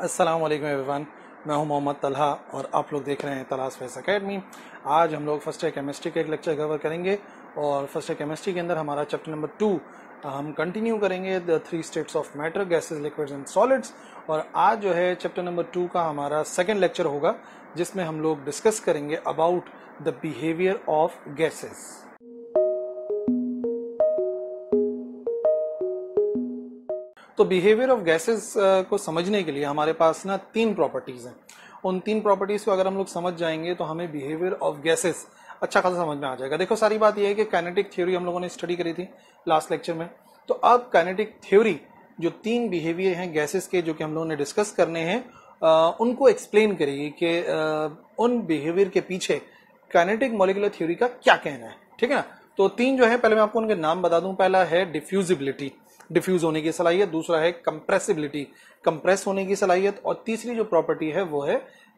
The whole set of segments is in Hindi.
अस्सलाम वालेकुम एवरीवन। मैं हूं मोहम्मद तलहा और आप लोग देख रहे हैं तलाश फेस एकेडमी। आज हम लोग फर्स्ट ईयर केमिस्ट्री का एक लेक्चर कवर करेंगे और फर्स्ट ईयर केमिस्ट्री के अंदर हमारा चैप्टर नंबर 2 हम कंटिन्यू करेंगे the 3 states of matter, gases, liquids and solids. और आज जो है चैप्टर नंबर 2 का हमारा सेकेंड लेक्चर होगा जिसमें हम लोग डिस्कस करेंगे about the behaviour of gases. तो बिहेवियर ऑफ गैसेस को समझने के लिए हमारे पास ना 3 प्रॉपर्टीज हैं। उन 3 प्रॉपर्टीज को अगर हम लोग समझ जाएंगे तो हमें बिहेवियर ऑफ गैसेस अच्छा खासा समझ में आ जाएगा। देखो, सारी बात यह है कि काइनेटिक थ्योरी हम लोगों ने स्टडी करी थी लास्ट लेक्चर में। तो अब काइनेटिक थ्योरी जो 3 बिहेवियर हैं गैसेस के जो कि हम लोगों ने डिस्कस करने हैं उनको एक्सप्लेन करेगी कि उन बिहेवियर के पीछे काइनेटिक मॉलिक्यूलर थ्योरी का क्या कहना है। ठीक है ना। तो 3 जो है, पहले मैं आपको उनके नाम बता दूं। पहला है डिफ्यूजिबिलिटी, डिफ्यूज होने की सलाहियत। दूसरा है कंप्रेसिबिलिटी, कंप्रेस होने की सलाहियत। और तीसरी जो प्रॉपर्टी है वो है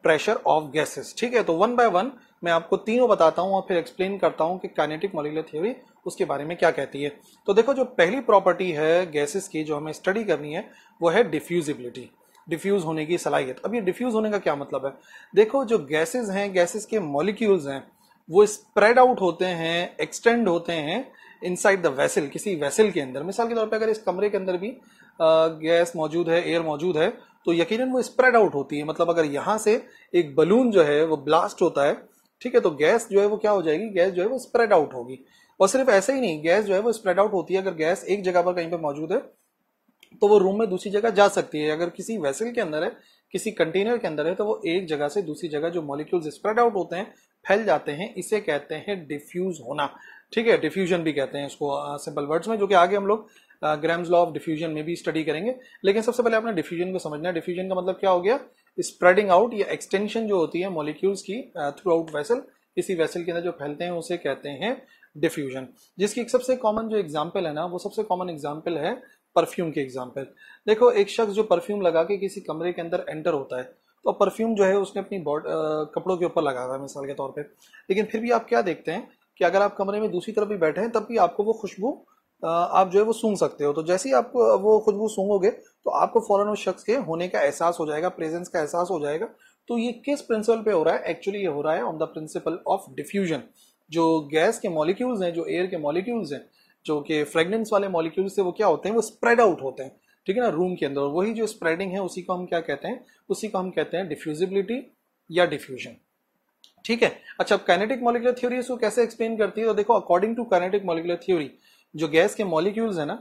प्रेशर ऑफ गैसेस। ठीक है। तो वन बाय वन मैं आपको तीनों बताता हूं और फिर एक्सप्लेन करता हूं कि काइनेटिक मॉलिक्यूलर थ्योरी उसके बारे में क्या कहती है। तो देखो, जो पहली प्रॉपर्टी है गैसेस की जो हमें स्टडी करनी है वो है डिफ्यूजिबिलिटी, डिफ्यूज होने की सलाहियत। अब ये डिफ्यूज होने का क्या मतलब है? देखो, जो गैसेस हैं, गैसेस के मॉलिक्यूल्स हैं, वो स्प्रेड आउट होते हैं, एक्सटेंड होते हैं इनसाइड द वेसल, किसी वेसल के अंदर। मिसाल के तौर पे अगर इस कमरे के अंदर भी गैस मौजूद है, एयर मौजूद है, तो यकीनन वो स्प्रेड आउट होती है। मतलब अगर यहां से एक बलून जो है वो ब्लास्ट होता है, ठीक है, तो गैस जो है वो क्या हो जाएगी, गैस जो है वो स्प्रेड आउट होगी। और सिर्फ ऐसे ही नहीं, गैस जो है वो स्प्रेड आउट होती है। अगर गैस एक जगह पर कहीं पर मौजूद है तो वो रूम में दूसरी जगह जा सकती है। अगर किसी वेसल के अंदर है, किसी कंटेनर के अंदर है, तो वो एक जगह से दूसरी जगह जो मॉलिक्यूल्स स्प्रेड आउट होते हैं, फैल जाते हैं, इसे कहते हैं डिफ्यूज होना। ठीक है, डिफ्यूजन भी कहते हैं इसको सिंपल वर्ड्स में, जो कि आगे हम लोग ग्राम्स लॉ ऑफ डिफ्यूजन में भी स्टडी करेंगे। लेकिन सबसे पहले आपने डिफ्यूजन को समझना है। डिफ्यूजन का मतलब क्या हो गया? स्प्रेडिंग आउट या एक्सटेंशन जो होती है मॉलिक्यूल्स की थ्रू आउट वेसल, किसी वेसल के अंदर जो फैलते हैं उसे कहते हैं डिफ्यूजन। जिसकी एक सबसे कॉमन जो एग्जाम्पल है ना, वो सबसे कॉमन एग्जाम्पल है परफ्यूम के एग्जाम्पल। देखो, एक शख्स जो परफ्यूम लगा के किसी कमरे के अंदर एंटर होता है, तो परफ्यूम जो है उसने अपनी कपड़ों के ऊपर लगा हुआ है मिसाल के तौर पे। लेकिन फिर भी आप क्या देखते हैं कि अगर आप कमरे में दूसरी तरफ भी बैठे हैं तब भी आपको वो खुशबू आप जो है वो सूंघ सकते हो। तो जैसे ही आपको वो खुशबू सूंघोगे तो आपको फौरन उस शख्स के होने का एहसास हो जाएगा, प्रेजेंस का एहसास हो जाएगा। तो ये किस प्रिंसिपल पे हो रहा है? एक्चुअली ये हो रहा है on the principle of diffusion. जो गैस के मॉलिक्यूल्स हैं, जो एयर के मॉलिक्यूल्स हैं, जो कि फ्रेगनेंस वाले मॉलिक्यूल्स से वो क्या होते हैं, वो स्प्रेड आउट होते हैं। ठीक है ना, रूम के अंदर। वही जो स्प्रेडिंग है उसी को हम क्या कहते हैं? उसी को हम कहते हैं डिफ्यूजिबिलिटी या डिफ्यूजन। ठीक है। अच्छा, अब काइनेटिक मॉलिक्यूलर थ्योरी इसको कैसे एक्सप्लेन करती है? तो देखो, according to kinetic molecular theory जो गैस के मॉलिक्यूल्स है ना,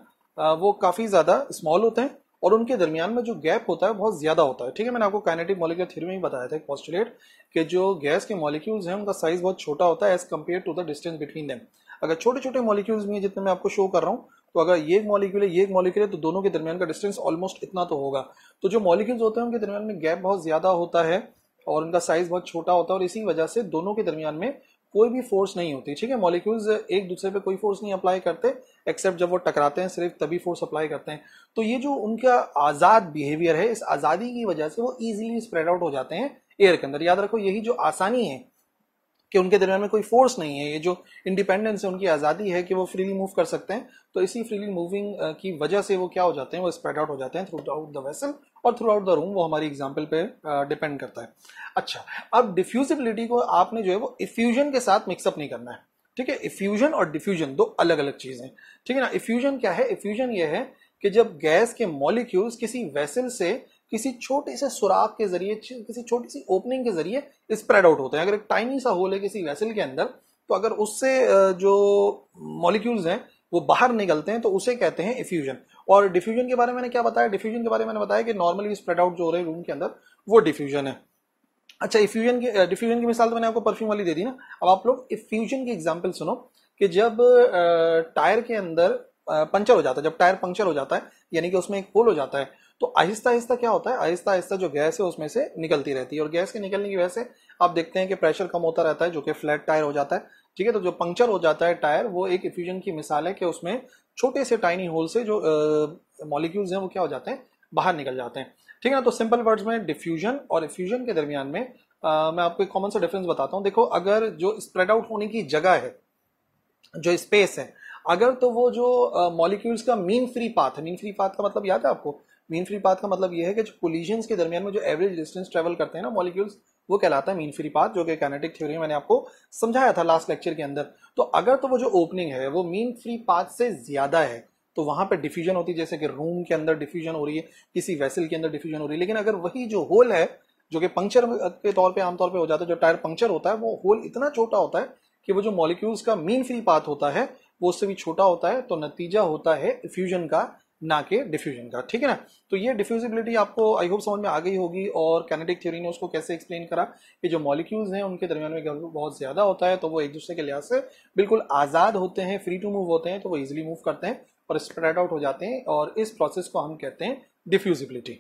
वो काफी ज्यादा स्मॉल होते हैं और उनके दरमियान में जो गैप होता है बहुत ज्यादा होता है। ठीक है, मैंने आपको काइनेटिक मॉलिक्यूलर थ्योरी में ही बताया था एक पोस्टुलेट कि जो गैस के मॉलिक्यूल्स हैं उनका साइज बहुत छोटा होता है as compared to the distance between them. अगर छोटे छोटे मॉलिक्यूल्स भी हैं जितने मैं आपको शो कर रहा हूँ, तो अगर ये एक मॉलिक्यूल है, ये एक मॉलिक्यूल है, तो दोनों के दरमियान का डिस्टेंस ऑलमोस्ट इतना तो होगा। तो जो मॉलिक्यूल्स होते हैं उनके दरमियान में गैप बहुत ज्यादा होता है और उनका साइज बहुत छोटा होता है और इसी वजह से दोनों के दरमियान में कोई भी फोर्स नहीं होती। ठीक है, मॉलिक्यूल्स एक दूसरे पे कोई फोर्स नहीं अप्लाई करते एक्सेप्ट जब वो टकराते हैं, सिर्फ तभी फोर्स अप्लाई करते हैं। तो ये जो उनका आजाद बिहेवियर है, इस आजादी की वजह से वो इजीली स्प्रेड आउट हो जाते हैं एयर के अंदर। याद रखो, यही जो आसानी है कि उनके दरमियान में कोई फोर्स नहीं है, ये जो इंडिपेंडेंस है, उनकी आजादी है कि वो फ्रीली मूव कर सकते हैं, तो इसी फ्रीली मूविंग की वजह से वो क्या हो जाते हैं, वो स्प्रेड आउट हो जाते हैं थ्रू आउट द वेसल और थ्रू आउट द रूम। वो हमारी एग्जाम्पल पे डिपेंड करता है। अच्छा, अब डिफ्यूजिबिलिटी को आपने जो है वो इफ्यूजन के साथ मिक्सअप नहीं करना है। ठीक है, इफ्यूजन और डिफ्यूजन दो अलग अलग चीजें। ठीक है ना। इफ्यूजन क्या है? इफ्यूजन ये है कि जब गैस के मॉलिक्यूल्स किसी वेसल से किसी छोटे से सुराख के जरिए, किसी छोटी सी ओपनिंग के जरिए स्प्रेड आउट होते हैं। अगर एक टाइनी सा होल है किसी वेसल के अंदर, तो अगर उससे जो मॉलिक्यूल्स हैं वो बाहर निकलते हैं तो उसे कहते हैं इफ्यूजन। और डिफ्यूजन के बारे में मैंने क्या बताया? डिफ्यूजन के बारे में मैंने बताया कि नॉर्मली स्प्रेड आउट जो हो रहे हैं रूम के अंदर, वो डिफ्यूजन है। अच्छा, डिफ्यूजन की मिसाल तो मैंने आपको परफ्यूम वाली दे दी ना। अब आप लोग इफ्यूजन की एग्जांपल सुनो कि जब टायर के अंदर पंचर हो जाता है, जब टायर पंक्चर हो जाता है, यानी कि उसमें एक होल हो जाता है, तो आहिस्ता आहिस्ता क्या होता है, आहिस्ता आहिस्ता जो गैस है उसमें से निकलती रहती है और गैस के निकलने की वजह से आप देखते हैं कि प्रेशर कम होता रहता है, जो कि फ्लैट टायर हो जाता है। ठीक है, तो जो पंक्चर हो जाता है टायर, वो एक इफ्यूजन की मिसाल है कि उसमें छोटे से टाइनी होल से जो मॉलिक्यूल्स हैं वो क्या हो जाते हैं, बाहर निकल जाते हैं। ठीक है ना। तो सिंपल वर्ड्स में डिफ्यूजन और इफ्यूजन के दरमियान में मैं आपको एक कॉमन सा डिफरेंस बताता हूँ। देखो, अगर जो स्प्रेड आउट होने की जगह है, जो स्पेस है, अगर तो वो जो मॉलिक्यूल्स का मीन फ्री पाथ है, मीन फ्री पाथ का मतलब याद है आपको? मीन फ्री पाथ का मतलब ये है कि जो कोलिजन्स के दरमियान में जो एवरेज डिस्टेंस ट्रेवल करते हैं ना मॉलिक्यूल्स, वो कहलाता है मीन फ्री पाथ, जो कि काइनेटिक थ्योरी मैंने आपको समझाया था लास्ट लेक्चर के अंदर। तो अगर तो वो जो ओपनिंग है वो मीन फ्री पाथ से ज्यादा है तो वहां पे डिफ्यूजन होती है, जैसे कि रूम के अंदर डिफ्यूजन हो रही है, किसी वेसल के अंदर डिफ्यूजन हो रही है। लेकिन अगर वही जो होल है जो कि पंक्चर के तौर पे आमतौर पे हो जाता है, जो टायर पंक्चर होता है, वो होल इतना छोटा होता है कि वो जो मॉलिक्यूल्स का मीन फ्री पाथ होता है वो उससे भी छोटा होता है, तो नतीजा होता है फ्यूजन का, ना कि डिफ्यूजन का। ठीक है ना। तो ये डिफ्यूजिबिलिटी आपको आई होप समझ में आ गई होगी, और काइनेटिक थ्योरी ने उसको कैसे एक्सप्लेन करा कि जो मॉलिक्यूल्स हैं उनके दरमियान में गैप बहुत ज्यादा होता है, तो वो एक दूसरे के लिहाज से बिल्कुल आजाद होते हैं, फ्री टू मूव होते हैं, तो वो इजिली मूव करते हैं और स्प्रेड आउट हो जाते हैं, और इस प्रोसेस को हम कहते हैं डिफ्यूजिबिलिटी।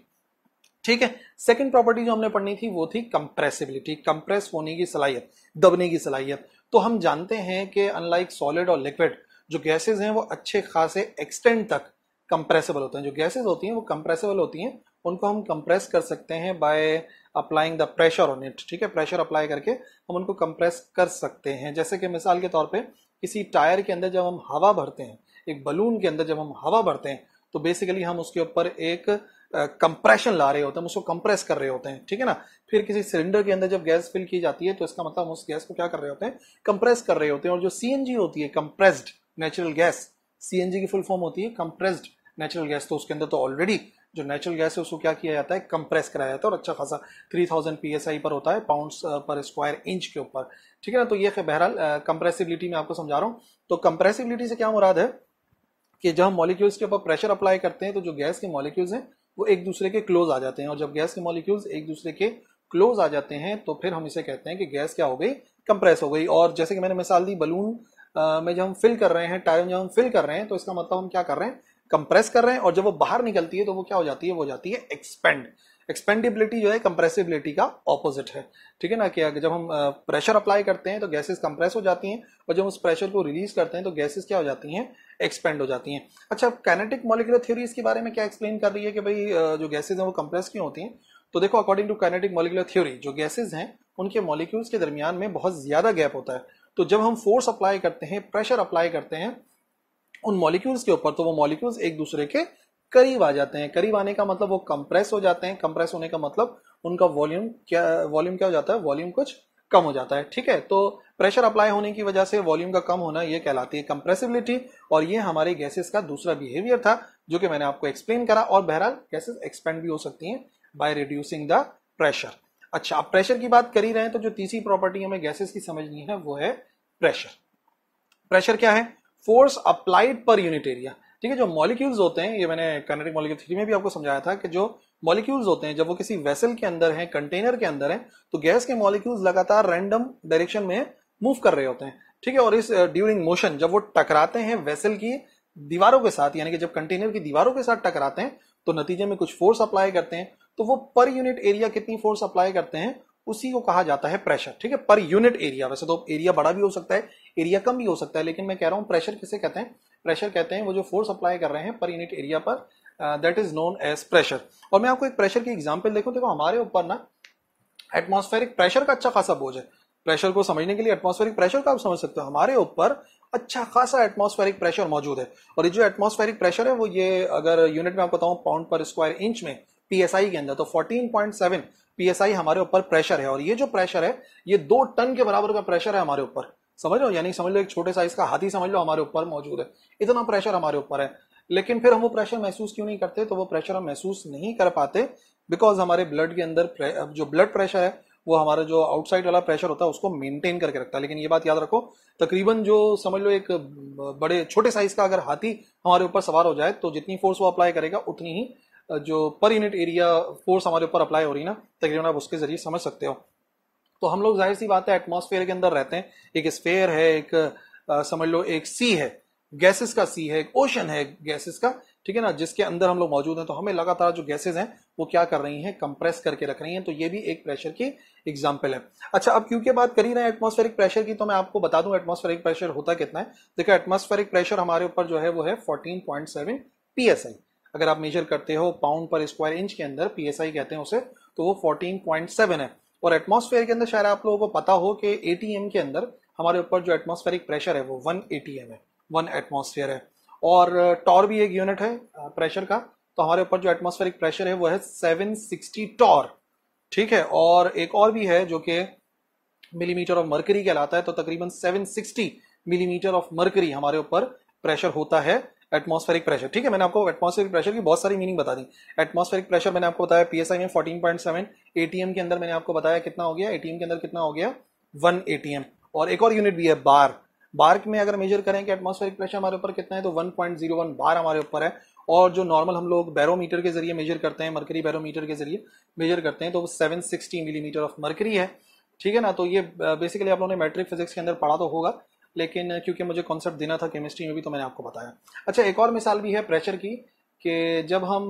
ठीक है। सेकंड प्रॉपर्टी जो हमने पढ़नी थी वो थी कंप्रेसिबिलिटी, कंप्रेस होने की सलाहियत, दबने की सलाहियत। तो हम जानते हैं कि अनलाइक सॉलिड और लिक्विड, जो गैसेज हैं वो अच्छे खासे एक्सटेंड तक कंप्रेसिबल होते हैं। जो गैसेज होती हैं वो कंप्रेसिबल होती हैं, उनको हम कंप्रेस कर सकते हैं by applying the pressure on it. ठीक है, प्रेशर अप्लाई करके हम उनको कंप्रेस कर सकते हैं। जैसे कि मिसाल के तौर पे किसी टायर के अंदर जब हम हवा भरते हैं, एक बलून के अंदर जब हम हवा भरते हैं, तो बेसिकली हम उसके ऊपर एक कंप्रेशन ला रहे होते हैं, उसको कंप्रेस कर रहे होते हैं। ठीक है ना। फिर किसी सिलेंडर के अंदर जब गैस फिल की जाती है तो इसका मतलब हम उस गैस को क्या कर रहे होते हैं, कंप्रेस कर रहे होते हैं। और जो सीएनजी होती है, कंप्रेस्ड नेचुरल गैस, सीएनजी की फुल फॉर्म होती है कंप्रेस्ड नेचुरल गैस, तो उसके अंदर तो ऑलरेडी जो नेचुरल गैस है उसको क्या किया जाता है, कंप्रेस कराया जाता है, और अच्छा खासा 3000 psi पर होता है, पाउंड्स पर स्क्वायर इंच के ऊपर। ठीक है ना। तो ये बहरहाल कंप्रेसिबिलिटी में आपको समझा रहा हूं। तो कंप्रेसिबिलिटी से क्या मुराद है कि जब हम मॉलिक्यूल्स के ऊपर प्रेशर अप्लाई करते हैं तो जो गैस के मॉलिक्यूल्स हैं वो एक दूसरे के क्लोज आ जाते हैं, और जब गैस के मॉलिक्यूल्स एक दूसरे के क्लोज आ जाते हैं तो फिर हम इसे कहते हैं कि गैस क्या हो गई, कंप्रेस हो गई। और जैसे कि मैंने मिसाल दी, बलून में जब हम फिल कर रहे हैं, टायर में जब हम फिल कर रहे हैं, तो इसका मतलब हम क्या कर रहे हैं, कंप्रेस कर रहे हैं, और जब वो बाहर निकलती है तो वो क्या हो जाती है, वो जाती है एक्सपेंड। एक्सपेंडिबिलिटी जो है कंप्रेसिबिलिटी का ऑपोजिट है। ठीक है ना। कि जब हम प्रेशर अप्लाई करते हैं तो गैसेस कंप्रेस हो जाती हैं, और जब उस प्रेशर को रिलीज करते हैं तो गैसेस क्या हो जाती हैं, एक्सपेंड हो जाती हैं। अच्छा, काइनेटिक मॉलिक्यूलर थ्योरी इसके बारे में क्या एक्सप्लेन कर रही है कि भाई जो गैसेज हैं वो कंप्रेस क्यों होती हैं। तो देखो, according to kinetic molecular theory, जो गैसेज हैं उनके मॉलिक्यूल्स के दरमियान में बहुत ज्यादा गैप होता है। तो जब हम फोर्स अप्लाई करते हैं, प्रेशर अप्लाई करते हैं उन मॉलिक्यूल्स के ऊपर, तो वो मॉलिक्यूल्स एक दूसरे के करीब आ जाते हैं। करीब आने का मतलब वो कंप्रेस हो जाते हैं, कंप्रेस होने का मतलब उनका वॉल्यूम क्या हो जाता है, वॉल्यूम कुछ कम हो जाता है। ठीक है। तो प्रेशर अप्लाई होने की वजह से वॉल्यूम का कम होना, ये कहलाती है कंप्रेसिबिलिटी, और ये हमारे गैसेस का दूसरा बिहेवियर था जो कि मैंने आपको एक्सप्लेन करा। और बहरहाल गैसेस एक्सपेंड भी हो सकती हैं बाय रिड्यूसिंग द प्रेशर। अच्छा, अब प्रेशर की बात कर ही रहे हैं तो जो तीसरी प्रॉपर्टी हमें गैसेस की समझनी है वो है प्रेशर। प्रेशर क्या है, फोर्स अप्लाइड पर यूनिट एरिया। ठीक है। जो मॉलिक्यूल्स होते हैं, ये मैंने काइनेटिक मॉलिक्यूलर थ्योरी में भी आपको समझाया था कि जो मॉलिक्यूल्स होते हैं जब वो किसी वेसल के अंदर है, कंटेनर के अंदर है, तो गैस के मॉलिक्यूल्स लगातार रैंडम डायरेक्शन में मूव कर रहे होते हैं। ठीक है। और इस ड्यूरिंग मोशन जब वो टकराते हैं वेसल की दीवारों के साथ, यानी कि जब कंटेनर की दीवारों के साथ टकराते हैं तो नतीजे में कुछ फोर्स अप्लाई करते हैं, तो वो पर यूनिट एरिया कितनी फोर्स अप्लाई करते हैं उसी को कहा जाता है प्रेशर। ठीक है। पर यूनिट एरिया, वैसे तो एरिया बड़ा भी हो सकता है, एरिया कम भी हो सकता है, लेकिन मैं कह रहा हूं प्रेशर किसे कहते हैं, प्रेशर कहते हैं वो जो फोर्स अप्लाई कर रहे हैं पर यूनिट एरिया पर, that is known as pressure. और मैं आपको एक प्रेशर की एग्जांपल देखो हमारे ऊपर ना एटमॉस्फेरिक प्रेशर का अच्छा खासा बोझ है। प्रेशर को समझने के लिए एटमॉस्फेरिक प्रेशर का आप समझ सकते हो, हमारे ऊपर अच्छा खासा एटमॉस्फेरिक प्रेशर मौजूद है। और ये जो एटमॉस्फेरिक प्रेशर है वो, ये अगर यूनिट में आपको बताऊं पाउंड पर स्क्वायर इंच में पीएसआई के अंदर, तो 14.7 पीएसआई हमारे ऊपर प्रेशर है। और ये जो प्रेशर है ये 2 टन के बराबर का प्रेशर है हमारे ऊपर। समझ लो, यानी समझ लो एक छोटे साइज का हाथी समझ लो हमारे ऊपर मौजूद है, इतना प्रेशर हमारे ऊपर है। लेकिन फिर हम वो प्रेशर महसूस क्यों नहीं करते, तो वो प्रेशर हम महसूस नहीं कर पाते बिकॉज हमारे ब्लड के अंदर जो ब्लड प्रेशर है वो हमारा जो आउटसाइड वाला प्रेशर होता है उसको मेंटेन करके रखता है। लेकिन ये बात याद रखो, तकरीबन जो समझ लो एक बड़े छोटे साइज का अगर हाथी हमारे ऊपर सवार हो जाए तो जितनी फोर्स वो अप्लाई करेगा उतनी ही जो पर यूनिट एरिया फोर्स हमारे ऊपर अप्लाई हो रही है ना, तकरीबन आप उसके जरिए समझ सकते हो। तो हम लोग जाहिर सी बात है एटमॉस्फेयर के अंदर रहते हैं, एक स्फेयर है, एक समझ लो एक सी है, गैसेस का सी है, एक ओशन है गैसेस का। ठीक है ना, जिसके अंदर हम लोग मौजूद हैं। तो हमें लगातार जो गैसेस हैं वो क्या कर रही हैं, कंप्रेस करके रख रही हैं। तो ये भी एक प्रेशर की एग्जांपल है। अच्छा, अब क्योंकि बात कर ही रहे हैं एटमॉस्फेरिक प्रेशर की, तो मैं आपको बता दूं एटमॉस्फेरिक प्रेशर होता कितना है। देखो, एटमॉस्फेरिक प्रेशर हमारे ऊपर जो है वो है 14.7 पीएसआई। अगर आप मेजर करते हो पाउंड पर स्क्वायर इंच के अंदर, पीएसआई कहते हैं उसे, तो वो 14.7 है। और एटमॉस्फेयर के अंदर शायद आप लोगों को पता हो कि एटीएम के अंदर हमारे ऊपर जो एटमॉस्फेरिक प्रेशर है वो 1 एटीएम है, 1 एटमॉस्फेयर है। और टॉर भी एक यूनिट है प्रेशर का, तो हमारे ऊपर जो एटमॉस्फेरिक प्रेशर है वो है 760 टॉर, ठीक है। और एक और भी है जो कि मिलीमीटर ऑफ मरकरी कहलाता है, तो तकरीबन 760 मिलीमीटर ऑफ मरकरी हमारे ऊपर प्रेशर होता है, एटमॉस्फेरिक प्रेशर, ठीक है। मैंने आपको एटमॉस्फेरिक प्रेशर की बहुत सारी मीनिंग बता दी। एटमॉस्फेरिक प्रेशर मैंने आपको बताया पीएसआई में 14.7, एटीएम के अंदर मैंने आपको बताया कितना हो गया, एटीएम के अंदर कितना हो गया 1 एटीएम। और एक और यूनिट भी है बार, बार में अगर मेजर करें कि एटमॉस्फेरिक प्रेशर हमारे ऊपर कितना है तो 1.01 बार हमारे ऊपर है। और जो नॉर्मल हम लोग बैरोमीटर के जरिए मेजर करते हैं, मरकरी बैरोमीटर के जरिए मेजर करते हैं, तो वो 760 मिलीमीटर ऑफ मरकरी है, ठीक है ना। तो ये बेसिकली आप लोगों ने मैट्रिक फिजिक्स के अंदर पढ़ा तो होगा, लेकिन क्योंकि मुझे कॉन्सेप्ट देना था केमिस्ट्री में भी तो मैंने आपको बताया। अच्छा, एक और मिसाल भी है प्रेशर की कि जब हम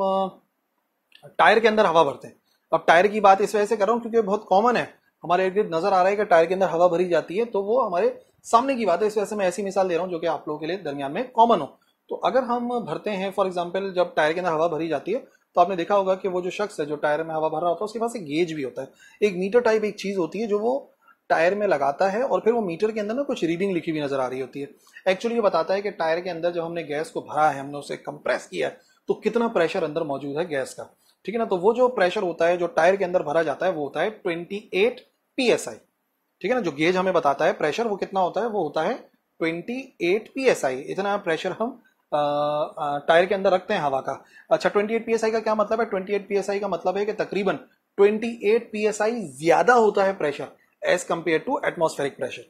टायर के अंदर हवा भरते हैं। अब टायर की बात इस वजह से कर रहा हूँ क्योंकि बहुत कॉमन है, हमारे इर्द गिर्द नजर आ रहा है कि टायर के अंदर हवा भरी जाती है, तो वो हमारे सामने की बात है, इस वजह से मैं ऐसी मिसाल दे रहा हूँ जो कि आप लोगों के लिए दरमियान में कॉमन हो। तो अगर हम भरते हैं, फॉर एग्जाम्पल जब टायर के अंदर हवा भरी जाती है, तो आपने देखा होगा कि वो जो शख्स है जो टायर में हवा भर रहा होता है उसके पास एक गेज भी होता है, एक मीटर टाइप एक चीज होती है जो वो टायर में लगाता है, और फिर वो मीटर के अंदर ना कुछ रीडिंग लिखी हुई नजर आ रही होती है। एक्चुअली ये बताता है कि टायर के अंदर जब हमने गैस को भरा है, हमने उसे कंप्रेस किया है, तो कितना प्रेशर अंदर मौजूद है गैस का, ठीक है ना। तो वो जो प्रेशर होता है जो टायर के अंदर भरा जाता है वो होता है 28 psi, ठीक है ना। जो गेज हमें बताता है प्रेशर वो कितना होता है, वो होता है 28 psi। इतना प्रेशर हम टायर के अंदर रखते हैं हवा का। अच्छा, 28 psi का क्या मतलब है? 28 psi का मतलब है कि तकरीबन 28 psi ज्यादा होता है pressure as compare to atmospheric pressure,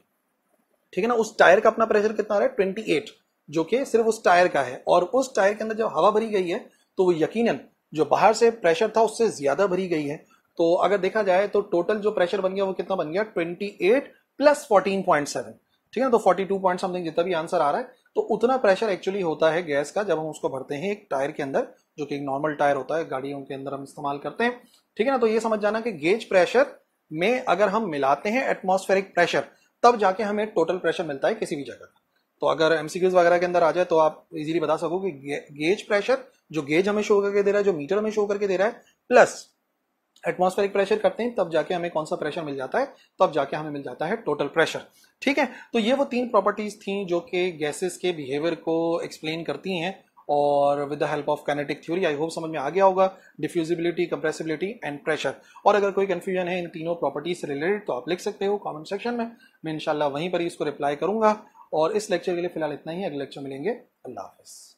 ठीक है ना। उस टायर का अपना प्रेशर कितना आ रहा है 28, जो कि सिर्फ उस टायर का है, और उस टायर के अंदर जब हवा भरी गई है तो वो यकीनन जो बाहर से प्रेशर था उससे ज्यादा भरी गई है। तो अगर देखा जाए तो टोटल जो प्रेशर बन गया वो कितना बन गया 28 प्लस 14.7, ठीक है ना। तो 42 पॉइंट समथिंग जितना भी आंसर आ रहा है, तो उतना प्रेशर एक्चुअली होता है गैस का जब हम उसको भरते हैं एक टायर के अंदर, जो कि एक नॉर्मल टायर होता है, गाड़ियों के अंदर हम इस्तेमाल करते हैं, ठीक है ना। तो ये समझ जाना कि गेज प्रेशर में अगर हम मिलाते हैं एटमॉस्फेरिक प्रेशर, तब जाके हमें टोटल प्रेशर मिलता है किसी भी जगह का। तो अगर एमसीक्यूज वगैरह के अंदर आ जाए तो आप इजीली बता सको कि गेज प्रेशर, जो गेज हमें शो करके दे रहा है, जो मीटर हमें शो करके दे रहा है, प्लस एटमॉस्फेरिक प्रेशर करते हैं, तब जाके हमें कौन सा प्रेशर मिल जाता है, तब जाके हमें मिल जाता है टोटल प्रेशर, ठीक है। तो ये वो तीन प्रॉपर्टीज थी जो कि गैसेस के बिहेवियर को एक्सप्लेन करती हैं, और with the help of kinetic theory. I hope समझ में आ गया होगा, डिफ्यूजिबिलिटी, कंप्रेसिबिलिटी एंड प्रेशर। और अगर कोई कंफ्यूजन है इन तीनों प्रॉपर्टीज से रिलेटेड तो आप लिख सकते हो कमेंट सेक्शन में, मैं इंशाल्लाह वहीं पर ही इसको रिप्लाई करूंगा। और इस लेक्चर के लिए फिलहाल इतना ही, अगले लेक्चर मिलेंगे। अल्लाह हाफिज।